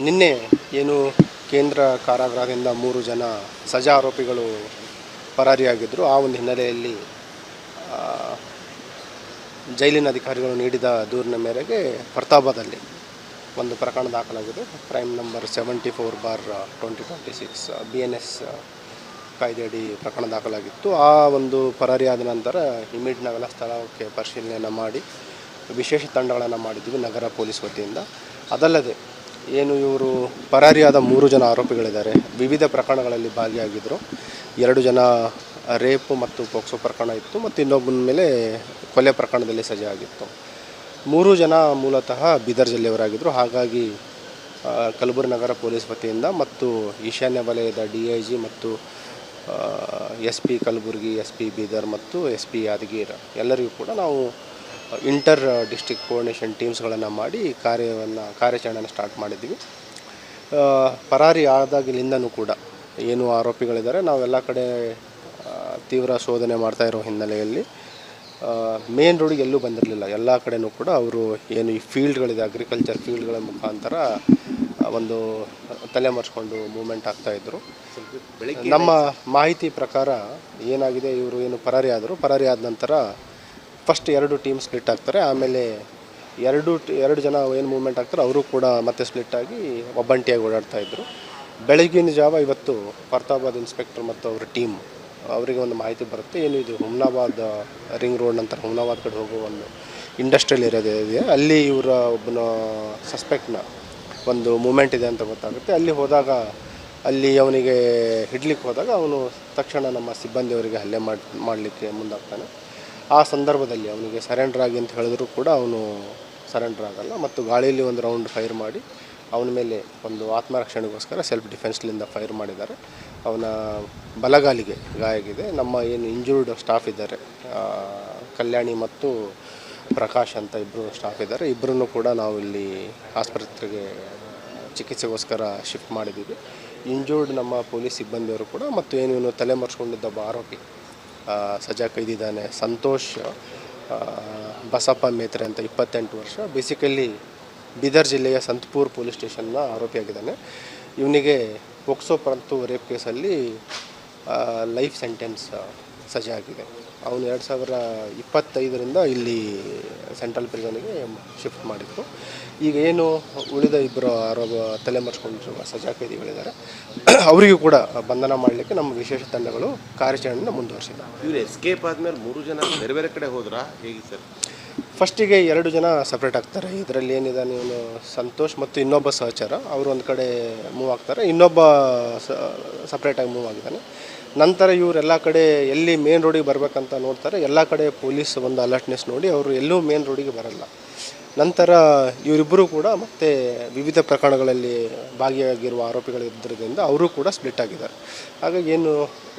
ನಿನ್ನೆ ಏನು ಕೇಂದ್ರ ಕಾರಾಗೃಹದಿಂದ 3 ಜನ ಸಜಾ ಆರೋಪಿಗಳು ಪರಾರಿಯಾಗಿದ್ದರು. ಆ ಒಂದು ಹಿನ್ನೆಲೆಯಲ್ಲಿ ಜೈಲಿನ ಅಧಿಕಾರಿಗಳು ನೀಡಿದ ದೂರಿನ ಮೇರೆಗೆ ಫರ್ತಾಬಾದಲ್ಲಿ ಒಂದು ಪ್ರಕರಣ ದಾಖಲಾಗಿದೆ. ಕ್ರೈಮ್ ನಂಬರ್ 74/2026 BNS ಕಾಯ್ದೆಯಡಿ ಪ್ರಕರಣ ದಾಖಲಾಗಿತ್ತು. ಆ ಒಂದು ಪರಾರಿಯಾದ ನಂತರ ಇಮಿಡಿಯೇಟ್ನಾಗೆಲ್ಲ ಸ್ಥಳಕ್ಕೆ ಪರಿಶೀಲನೆಯನ್ನು ಮಾಡಿ ವಿಶೇಷ ತಂಡಗಳನ್ನು ಮಾಡಿದ್ವಿ ನಗರ ಪೊಲೀಸ್ ವತಿಯಿಂದ. ಅದಲ್ಲದೆ ಏನು ಇವರು ಪರಾರಿಯಾದ 3 ಜನ ಆರೋಪಿಗಳಿದ್ದಾರೆ, ವಿವಿಧ ಪ್ರಕರಣಗಳಲ್ಲಿ ಭಾಗಿಯಾಗಿದ್ದರು. 2 ಜನ ರೇಪು ಮತ್ತು ಪೋಕ್ಸೋ ಪ್ರಕರಣ ಇತ್ತು ಮತ್ತು ಇನ್ನೊಬ್ಬನ ಮೇಲೆ ಕೊಲೆ ಪ್ರಕರಣದಲ್ಲಿ ಸಜೆ ಆಗಿತ್ತು. 3 ಜನ ಮೂಲತಃ ಬೀದರ್ ಜಿಲ್ಲೆಯವರಾಗಿದ್ದರು. ಹಾಗಾಗಿ ಕಲಬುರಗಿ ನಗರ ಪೊಲೀಸ್ ವತಿಯಿಂದ ಮತ್ತು ಈಶಾನ್ಯ ವಲಯದ DIG ಮತ್ತು SP ಕಲಬುರಗಿ, SP ಬೀದರ್ ಮತ್ತು SP ಯಾದಗಿರಿ ಎಲ್ಲರಿಗೂ ಕೂಡ ನಾವು ಇಂಟರ್ ಡಿಸ್ಟ್ರಿಕ್ಟ್ ಕೋಆರ್ಡಿನೇಷನ್ ಟೀಮ್ಸ್ಗಳನ್ನು ಮಾಡಿ ಕಾರ್ಯಾಚರಣೆಯನ್ನು ಸ್ಟಾರ್ಟ್ ಮಾಡಿದ್ದೀವಿ. ಪರಾರಿ ಆದಾಗಲಿಂದನೂ ಕೂಡ ಏನು ಆರೋಪಿಗಳಿದ್ದಾರೆ ನಾವೆಲ್ಲ ಕಡೆ ತೀವ್ರ ಶೋಧನೆ ಮಾಡ್ತಾ ಇರೋ ಹಿನ್ನೆಲೆಯಲ್ಲಿ ಮೇನ್ ರೋಡಿಗೆ ಎಲ್ಲೂ ಬಂದಿರಲಿಲ್ಲ. ಎಲ್ಲ ಕಡೆಯೂ ಕೂಡ ಅವರು ಏನು ಈ ಫೀಲ್ಡ್ಗಳಿದೆ, ಅಗ್ರಿಕಲ್ಚರ್ ಫೀಲ್ಡ್ಗಳ ಮುಖಾಂತರ ಒಂದು ತಲೆಮರೆಸ್ಕೊಂಡು ಮೂವ್ಮೆಂಟ್ ಆಗ್ತಾಯಿದ್ರು. ನಮ್ಮ ಮಾಹಿತಿ ಪ್ರಕಾರ ಏನಾಗಿದೆ, ಇವರು ಏನು ಪರಾರಿ ಆದ ನಂತರ ಫಸ್ಟ್ 2 ಟೀಮ್ ಸ್ಪ್ಲಿಟ್ ಆಗ್ತಾರೆ. ಆಮೇಲೆ 2 ಜನ ಏನು ಮೂವ್ಮೆಂಟ್ ಆಗ್ತಾರೆ ಅವರು ಕೂಡ ಮತ್ತೆ ಸ್ಪ್ಲಿಟ್ ಆಗಿ ಒಬ್ಬಂಟಿಯಾಗಿ ಓಡಾಡ್ತಾಯಿದ್ರು. ಬೆಳಗಿನ ಜಾವ ಇವತ್ತು ಫರ್ತಾಬಾದ್ ಇನ್ಸ್ಪೆಕ್ಟರ್ ಮತ್ತು ಅವರ ಟೀಮ್ ಅವರಿಗೆ ಒಂದು ಮಾಹಿತಿ ಬರುತ್ತೆ, ಏನು ಇದು ಹುಮ್ನಾಬಾದ್ ರಿಂಗ್ ರೋಡ್ ನಂತರ ಹುಮ್ನಾಬಾದ್ ಕಡೆ ಹೋಗೋ ಒಂದು ಇಂಡಸ್ಟ್ರಿಯಲ್ ಏರಿಯಾದಿದೆ, ಅಲ್ಲಿ ಇವರ ಒಬ್ಬನ ಸಸ್ಪೆಕ್ಟ್ನ ಒಂದು ಮೂಮೆಂಟ್ ಇದೆ ಅಂತ ಗೊತ್ತಾಗುತ್ತೆ. ಅಲ್ಲಿ ಹೋದಾಗ ಅಲ್ಲಿ ಅವನಿಗೆ ಹಿಡ್ಲಿಕ್ಕೆ ಹೋದಾಗ ಅವನು ತಕ್ಷಣ ನಮ್ಮ ಸಿಬ್ಬಂದಿಯವರಿಗೆ ಹಲ್ಲೆ ಮಾಡಲಿಕ್ಕೆ ಮುಂದಾಗ್ತಾನೆ. ಆ ಸಂದರ್ಭದಲ್ಲಿ ಅವನಿಗೆ ಸರೆಂಡರ್ ಆಗಿ ಅಂತ ಹೇಳಿದ್ರು ಕೂಡ ಅವನು ಸರೆಂಡರ್ ಆಗಲ್ಲ ಮತ್ತು ಗಾಳಿಯಲ್ಲಿ ಒಂದು ರೌಂಡ್ ಫೈರ್ ಮಾಡಿ ಅವನ ಮೇಲೆ ಒಂದು ಆತ್ಮರಕ್ಷಣೆಗೋಸ್ಕರ ಸೆಲ್ಫ್ ಡಿಫೆನ್ಸ್ಲಿಂದ ಫೈರ್ ಮಾಡಿದ್ದಾರೆ. ಅವನ ಬಲಗಾಲಿಗೆ ಗಾಯ ಆಗಿದೆ. ನಮ್ಮ ಏನು ಇಂಜೂರ್ಡ್ ಸ್ಟಾಫ್ ಇದ್ದಾರೆ, ಕಲ್ಯಾಣಿ ಮತ್ತು ಪ್ರಕಾಶ್ ಅಂತ ಇಬ್ಬರು ಸ್ಟಾಫ್ ಇದ್ದಾರೆ, ಇಬ್ಬರನ್ನು ಕೂಡ ನಾವು ಇಲ್ಲಿ ಆಸ್ಪತ್ರೆಗೆ ಚಿಕಿತ್ಸೆಗೋಸ್ಕರ ಶಿಫ್ಟ್ ಮಾಡಿದ್ದೀವಿ. ಇಂಜೂರ್ಡ್ ನಮ್ಮ ಪೊಲೀಸ್ ಸಿಬ್ಬಂದಿಯವರು ಕೂಡ ಮತ್ತು ಏನು ಇವನು ತಲೆಮರೆಸ್ಕೊಂಡಿದ್ದ ಒಬ್ಬ ಆರೋಪಿ ಸಜಾ ಕೈದಿದ್ದಾನೆ, ಸಂತೋಷ್ ಬಸಪ್ಪ ಮೇತ್ರೆ ಅಂತ 28 ವರ್ಷ, ಬೇಸಿಕಲಿ ಬೀದರ್ ಜಿಲ್ಲೆಯ ಸಂತಪುರ್ ಪೊಲೀಸ್ ಸ್ಟೇಷನ್ನ ಆರೋಪಿಯಾಗಿದ್ದಾನೆ. ಇವನಿಗೆ ಪೋಕ್ಸೋ ಮತ್ತು ರೇಪ್ ಕೇಸಲ್ಲಿ ಲೈಫ್ ಸೆಂಟೆನ್ಸ್ ಸಜೆ ಆಗಿದೆ. ಅವನು 2025ರಿಂದ ಇಲ್ಲಿ ಸೆಂಟ್ರಲ್ ಪ್ರಿಸನ್ಗೆ ಶಿಫ್ಟ್ ಮಾಡಿತ್ತು. ಈಗ ಏನು ಉಳಿದ ಇಬ್ಬರು ತಲೆಮರೆಸ್ಕೊಂಡಿರುವ ಸಜಾ ಕೈದಿಗಳಿದ್ದಾರೆ, ಅವರಿಗೂ ಕೂಡ ಬಂಧನ ಮಾಡಲಿಕ್ಕೆ ನಮ್ಮ ವಿಶೇಷ ತಂಡಗಳು ಕಾರ್ಯಾಚರಣೆಯನ್ನು ಮುಂದುವರಿಸಿದ್ದಾರೆ. ಇವರು ಎಸ್ಕೇಪ್ ಆದಮೇಲೆ 3 ಜನ ಬೇರೆ ಬೇರೆ ಕಡೆ ಹೋದ್ರಾ ಹೇಗೆ ಸರ್? ಫಸ್ಟಿಗೆ 2 ಜನ ಸಪ್ರೇಟ್ ಆಗ್ತಾರೆ. ಇದರಲ್ಲಿ ಏನಿದೆ, ನೀವು ಸಂತೋಷ್ ಮತ್ತು ಇನ್ನೊಬ್ಬ ಸಹಚರ ಅವರು ಒಂದು ಕಡೆ ಮೂವ್ ಆಗ್ತಾರೆ, ಇನ್ನೊಬ್ಬ ಸಪ್ರೇಟಾಗಿ ಮೂವ್ ಆಗಿದ್ದಾನೆ. ನಂತರ ಇವರೆಲ್ಲ ಕಡೆ ಎಲ್ಲಿ ಮೇನ್ ರೋಡಿಗೆ ಬರಬೇಕಂತ ನೋಡ್ತಾರೆ, ಎಲ್ಲ ಕಡೆ ಪೊಲೀಸ್ ಒಂದು ಅಲರ್ಟ್ನೆಸ್ ನೋಡಿ ಅವರು ಎಲ್ಲೂ ಮೇನ್ ರೋಡಿಗೆ ಬರಲ್ಲ. ನಂತರ ಇವರಿಬ್ಬರು ಕೂಡ ಮತ್ತೆ ವಿವಿಧ ಪ್ರಕರಣಗಳಲ್ಲಿ ಭಾಗಿಯಾಗಿರುವ ಆರೋಪಿಗಳಿದ್ದರಿಂದ ಅವರು ಕೂಡ ಸ್ಪ್ಲಿಟ್ ಆಗಿದ್ದಾರೆ. ಹಾಗಾಗಿ ಏನು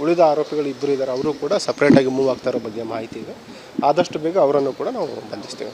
ಉಳಿದ ಆರೋಪಿಗಳು ಇಬ್ಬರು ಇದ್ದಾರೆ, ಅವರು ಕೂಡ ಸಪ್ರೇಟಾಗಿ ಮೂವ್ ಆಗ್ತಾ ಇರೋ ಬಗ್ಗೆ ಮಾಹಿತಿ ಇದೆ. ಆದಷ್ಟು ಬೇಗ ಅವರನ್ನು ಕೂಡ ನಾವು ಬಂಧಿಸ್ತೇವೆ.